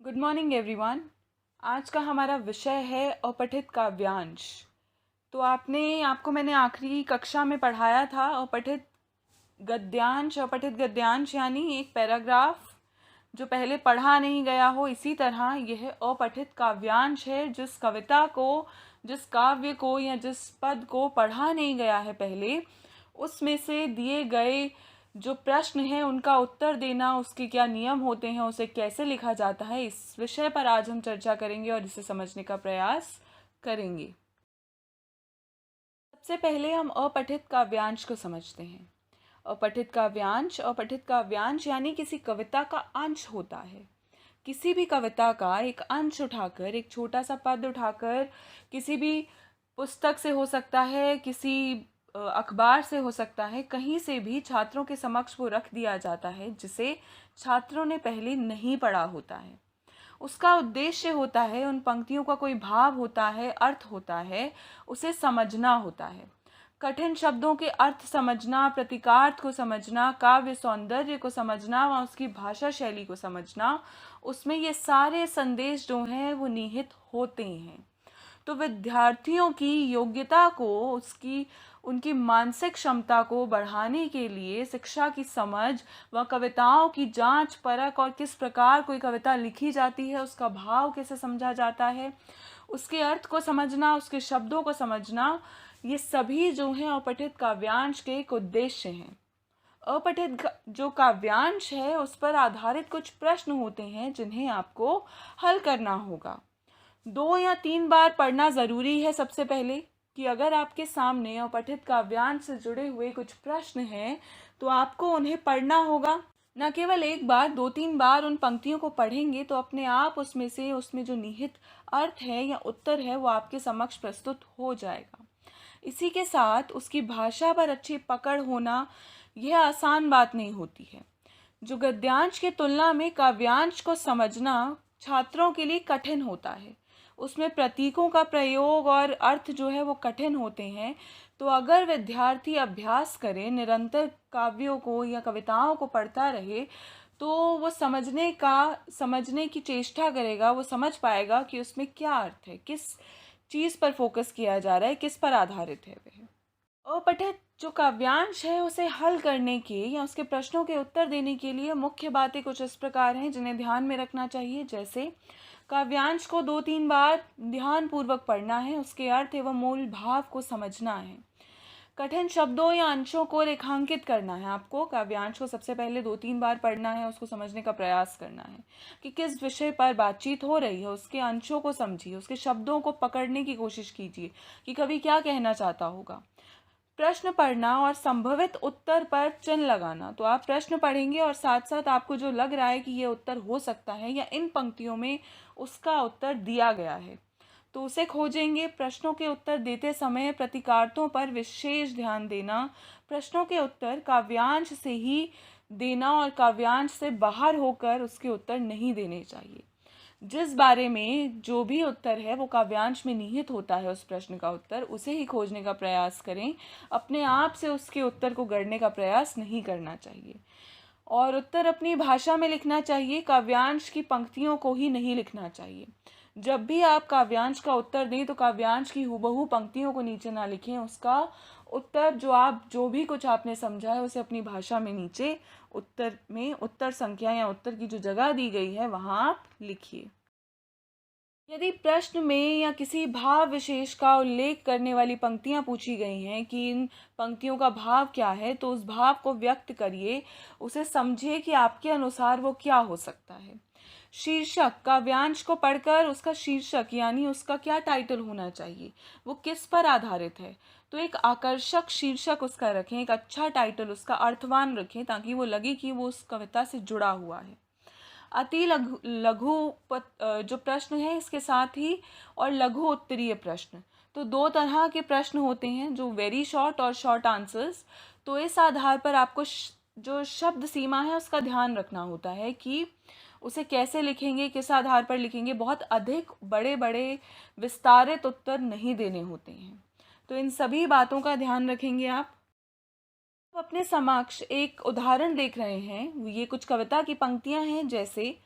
Good morning everyone. आज का हमारा विषय है अपठित काव्यांश। तो आपको मैंने आखिरी कक्षा में पढ़ाया था अपठित गद्यांश। अपठित गद्यांश यानी एक पैराग्राफ जो पहले पढ़ा नहीं गया हो, इसी तरह यह अपठित काव्यांश है जिस कविता को, जिस काव्य को या जिस पद को पढ़ा नहीं गया है पहले, उसमें से दिए गए जो प्रश्न हैं उनका उत्तर देना, उसके क्या नियम होते हैं, उसे कैसे लिखा जाता है, इस विषय पर आज हम चर्चा करेंगे और इसे समझने का प्रयास करेंगे। सबसे पहले हम अपठित काव्यांश को समझते हैं। अपठित काव्यांश यानी किसी कविता का अंश होता है। किसी भी कविता का एक अंश उठाकर, एक छोटा सा पद उठाकर, किसी भी पुस्तक से हो सकता है, किसी अखबार से हो सकता है, कहीं से भी छात्रों के समक्ष वो रख दिया जाता है जिसे छात्रों ने पहले नहीं पढ़ा होता है। उसका उद्देश्य होता है, उन पंक्तियों का कोई भाव होता है, अर्थ होता है, उसे समझना होता है। कठिन शब्दों के अर्थ समझना, प्रतीकार्थ को समझना, काव्य सौंदर्य को समझना व उसकी भाषा शैली को समझना, उसमें ये सारे संदेश जो हैं वो निहित होते हैं। तो विद्यार्थियों की योग्यता को, उसकी उनकी मानसिक क्षमता को बढ़ाने के लिए शिक्षा की समझ व कविताओं की जांच परख और किस प्रकार कोई कविता लिखी जाती है, उसका भाव कैसे समझा जाता है, उसके अर्थ को समझना, उसके शब्दों को समझना, ये सभी जो हैं अपठित काव्यांश के एक उद्देश्य हैं। अपठित जो काव्यांश है उस पर आधारित कुछ प्रश्न होते हैं जिन्हें आपको हल करना होगा। 2 या 3 बार पढ़ना ज़रूरी है। सबसे पहले कि अगर आपके सामने अपठित काव्यांश से जुड़े हुए कुछ प्रश्न हैं तो आपको उन्हें पढ़ना होगा। न केवल एक बार, 2-3 बार उन पंक्तियों को पढ़ेंगे तो अपने आप उसमें जो निहित अर्थ है या उत्तर है वो आपके समक्ष प्रस्तुत हो जाएगा। इसी के साथ उसकी भाषा पर अच्छी पकड़ होना यह आसान बात नहीं होती है। जो गद्यांश की तुलना में काव्यांश को समझना छात्रों के लिए कठिन होता है, उसमें प्रतीकों का प्रयोग और अर्थ जो है वो कठिन होते हैं। तो अगर विद्यार्थी अभ्यास करे, निरंतर काव्यों को या कविताओं को पढ़ता रहे, तो वो समझने की चेष्टा करेगा, वो समझ पाएगा कि उसमें क्या अर्थ है, किस चीज़ पर फोकस किया जा रहा है, किस पर आधारित है वह। अपठित जो काव्यांश है उसे हल करने के या उसके प्रश्नों के उत्तर देने के लिए मुख्य बातें कुछ इस प्रकार हैं जिन्हें ध्यान में रखना चाहिए। जैसे काव्यांश को 2-3 बार ध्यानपूर्वक पढ़ना है, उसके अर्थ एवं मूल भाव को समझना है। कठिन शब्दों या अंशों को रेखांकित करना है। आपको काव्यांश को सबसे पहले 2-3 बार पढ़ना है, उसको समझने का प्रयास करना है कि किस विषय पर बातचीत हो रही है, उसके अंशों को समझिए, उसके शब्दों को पकड़ने की कोशिश कीजिए कि कवि क्या कहना चाहता होगा। प्रश्न पढ़ना और संभवित उत्तर पर चिन्ह लगाना। तो आप प्रश्न पढ़ेंगे और साथ साथ आपको जो लग रहा है कि ये उत्तर हो सकता है या इन पंक्तियों में उसका उत्तर दिया गया है तो उसे खोजेंगे। प्रश्नों के उत्तर देते समय प्रतीकार्थों पर विशेष ध्यान देना। प्रश्नों के उत्तर काव्यांश से ही देना और काव्यांश से बाहर होकर उसके उत्तर नहीं देने चाहिए। जिस बारे में जो भी उत्तर है वो काव्यांश में निहित होता है, उस प्रश्न का उत्तर उसे ही खोजने का प्रयास करें। अपने आप से उसके उत्तर को गढ़ने का प्रयास नहीं करना चाहिए और उत्तर अपनी भाषा में लिखना चाहिए, काव्यांश की पंक्तियों को ही नहीं लिखना चाहिए। जब भी आप काव्यांश का उत्तर दें तो काव्यांश की हूबहू पंक्तियों को नीचे ना लिखें, उसका उत्तर जो भी कुछ आपने समझा है उसे अपनी भाषा में नीचे उत्तर में उत्तर संख्या या उत्तर की जो जगह दी गई है वहाँ आप लिखिए। यदि प्रश्न में या किसी भाव विशेष का उल्लेख करने वाली पंक्तियां पूछी गई हैं कि इन पंक्तियों का भाव क्या है, तो उस भाव को व्यक्त करिए, उसे समझिए कि आपके अनुसार वो क्या हो सकता है। शीर्षक, काव्यांश को पढ़कर उसका शीर्षक यानी उसका क्या टाइटल होना चाहिए, वो किस पर आधारित है, तो एक आकर्षक शीर्षक उसका रखें, एक अच्छा टाइटल उसका अर्थवान रखें ताकि वो लगे कि वो उस कविता से जुड़ा हुआ है। अति लघु लघु जो प्रश्न है इसके साथ ही और लघु उत्तरीय प्रश्न, तो 2 तरह के प्रश्न होते हैं, जो वेरी शॉर्ट और शॉर्ट आंसर्स। तो इस आधार पर आपको जो शब्द सीमा है उसका ध्यान रखना होता है कि उसे कैसे लिखेंगे, किस आधार पर लिखेंगे। बहुत अधिक बड़े बड़े विस्तारित उत्तर नहीं देने होते हैं, तो इन सभी बातों का ध्यान रखेंगे आप। अपने समक्ष एक उदाहरण देख रहे हैं, ये कुछ कविता की पंक्तियां हैं। जैसे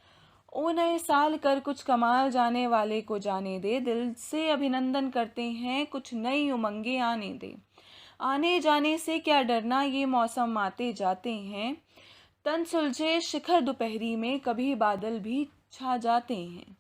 ओ नए साल कर कुछ कमाल, जाने वाले को जाने दे, दिल से अभिनंदन करते हैं, कुछ नई उमंगे आने दे। आने जाने से क्या डरना, ये मौसम आते जाते हैं। तन सुलझे शिखर दोपहरी में, कभी बादल भी छा जाते हैं।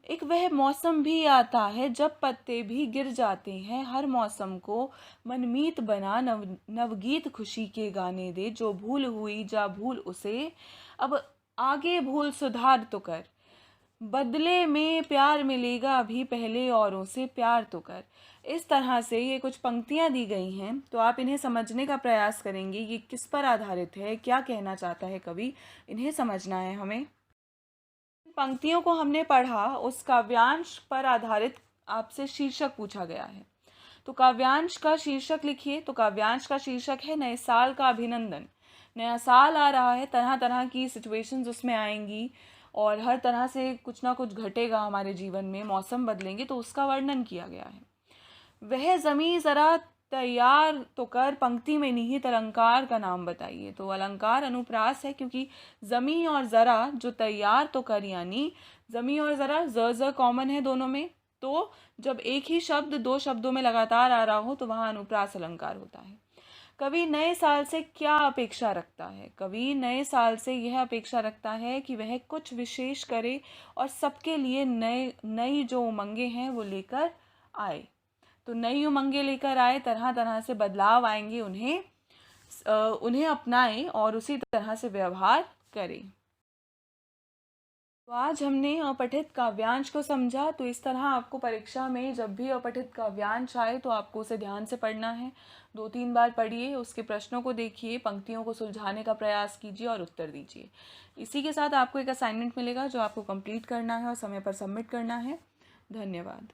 एक वह मौसम भी आता है जब पत्ते भी गिर जाते हैं। हर मौसम को मनमीत बना, नवगीत खुशी के गाने दे। जो भूल हुई जा भूल उसे, अब आगे भूल सुधार तो कर। बदले में प्यार मिलेगा अभी, पहले औरों से प्यार तो कर। इस तरह से ये कुछ पंक्तियाँ दी गई हैं, तो आप इन्हें समझने का प्रयास करेंगे। ये किस पर आधारित है, क्या कहना चाहता है कवि, इन्हें समझना है हमें। पंक्तियों को हमने पढ़ा, उस काव्यांश पर आधारित आपसे शीर्षक पूछा गया है। तो काव्यांश का शीर्षक लिखिए। तो काव्यांश का शीर्षक है नए साल का अभिनंदन। नया साल आ रहा है, तरह तरह की सिचुएशंस उसमें आएंगी और हर तरह से कुछ ना कुछ घटेगा हमारे जीवन में, मौसम बदलेंगे, तो उसका वर्णन किया गया है। वह ज़मीं ज़रा तैयार तो कर, पंक्ति में निहित अलंकार का नाम बताइए। तो अलंकार अनुप्रास है, क्योंकि ज़मी और ज़रा जो तैयार तो कर, यानी ज़मी और ज़रा ज कॉमन है दोनों में। तो जब एक ही शब्द दो शब्दों में लगातार आ रहा हो तो वहाँ अनुप्रास अलंकार होता है। कवि नए साल से क्या अपेक्षा रखता है? कवि नए साल से यह अपेक्षा रखता है कि वह कुछ विशेष करे और सबके लिए नई जो उमंगे हैं वो लेकर आए। तो नई उमंगे लेकर आए, तरह तरह से बदलाव आएंगे, उन्हें अपनाएं और उसी तरह से व्यवहार करें। तो आज हमने अपठित काव्यांश को समझा। तो इस तरह आपको परीक्षा में जब भी अपठित काव्यांश आए तो आपको उसे ध्यान से पढ़ना है। 2-3 बार पढ़िए, उसके प्रश्नों को देखिए, पंक्तियों को सुलझाने का प्रयास कीजिए और उत्तर दीजिए। इसी के साथ आपको एक असाइनमेंट मिलेगा जो आपको कंप्लीट करना है और समय पर सबमिट करना है। धन्यवाद।